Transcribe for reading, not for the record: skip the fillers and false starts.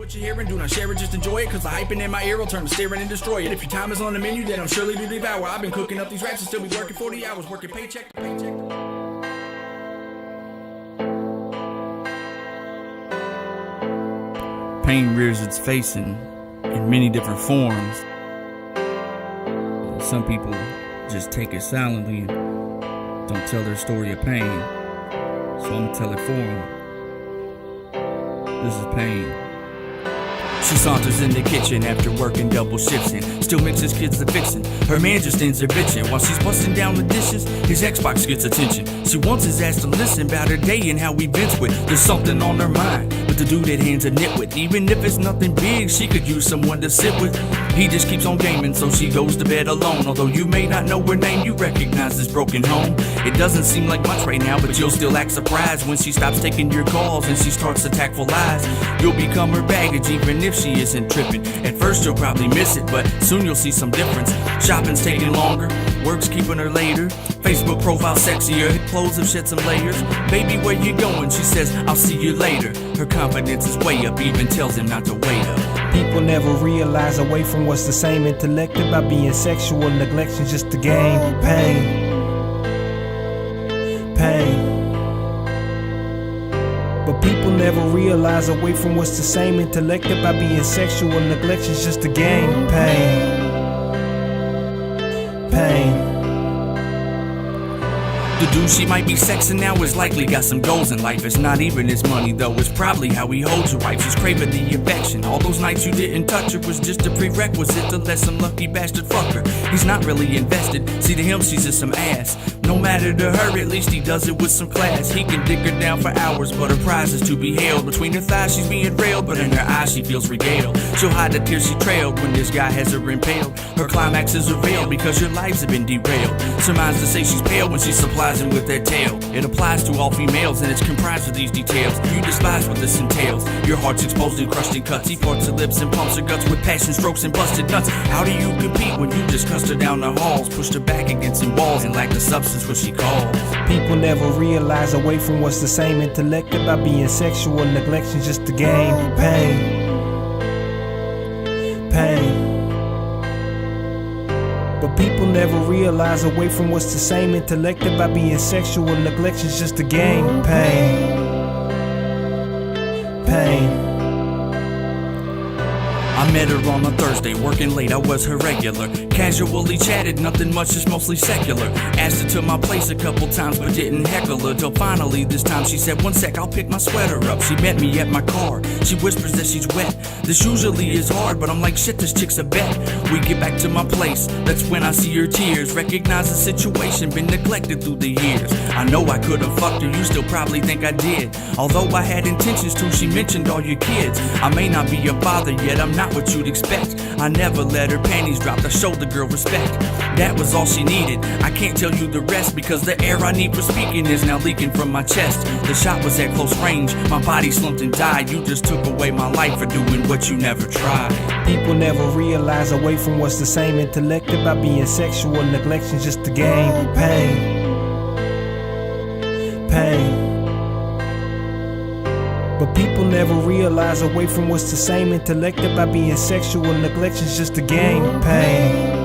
what you're hearing, do not share it, just enjoy it. Cause the hyping in my ear will turn to staring and destroy it. If your time is on the menu, then I'm surely to devour. I've been cooking up these raps and still be working 40 hours, working paycheck to paycheck. Pain rears its face in many different forms. Some people just take it silently and don't tell their story of pain. So I'm gonna tell it for them. This is pain. She saunters in the kitchen after working double shifts and still mixes kids the fixin'. Her man just stands there bitching while she's busting down the dishes. His Xbox gets attention. She wants his ass to listen about her day and how we vents with. There's something on her mind, but the dude at hand's a nitwit. Even if it's nothing big, she could use someone to sit with. He just keeps on gaming, so she goes to bed alone. Although you may not know her name, you recognize this broken home. It doesn't seem like much right now, but you'll still act surprised when she stops taking your calls and she starts to tactful lies. You'll become her baggage even if she isn't tripping. At first you'll probably miss it, but soon you'll see some difference. Shopping's taking longer, work's keeping her later. Facebook profile sexier, clothes have shed some layers. Baby, where you going? She says, I'll see you later. Her confidence is way up, even tells him not to wait up. People never realize away from what's the same. Intellect about being sexual, neglection's just a game. Pain. But people never realize away from what's the same. Intellect about being sexual, neglection's just a game. Pain. The dude she might be sexing now is likely got some goals in life. It's not even his money though, it's probably how he holds your wife. She's craving the affection. All those nights you didn't touch her was just a prerequisite to let some lucky bastard fuck her. He's not really invested, see to him she's just some ass. No matter to her, at least he does it with some class. He can dick her down for hours, but her prize is to be held. Between her thighs she's being railed, but in her eyes she feels regaled. She'll hide the tears she trailed when this guy has her impaled. Her climax is revealed because your lives have been derailed. Surmise to say she's pale when she supplies him with that tail. It applies to all females and it's comprised of these details. You despise what this entails. Your heart's exposed and crushed in cuts. He parts her lips and pumps her guts with passion strokes and busted nuts. How do you compete when you just cussed her down the halls, pushed her back against some walls and lacked the substance what she calls? People never realize away from what's the same. Intellect about being sexual, neglection's just a game. Pain. But people never realize away from what's the same. Intellect about being sexual, neglection's just a game. Pain. I met her on a Thursday, working late, I was her regular. Casually chatted, nothing much, just mostly secular. Asked her to my place a couple times, but didn't heckle her. Till finally this time she said, one sec, I'll pick my sweater up. She met me at my car, she whispers that she's wet. This usually is hard, but I'm like, shit, this chick's a bet. We get back to my place, that's when I see her tears. Recognize the situation, been neglected through the years. I know I could've fucked her, you still probably think I did. Although I had intentions to, she mentioned all your kids. I may not be a father yet, I'm not what you'd expect. I never let her panties drop, I showed the girl respect. That was all she needed, I can't tell you the rest, because the air I need for speaking is now leaking from my chest. The shot was at close range, my body slumped and died. You just took away my life for doing what you never tried. People never realize away from what's the same. Intellect about being sexual, neglection's just a game. Pain. But people never realize away from what's the same. Intellect about being sexual, neglection's just a game. Pain.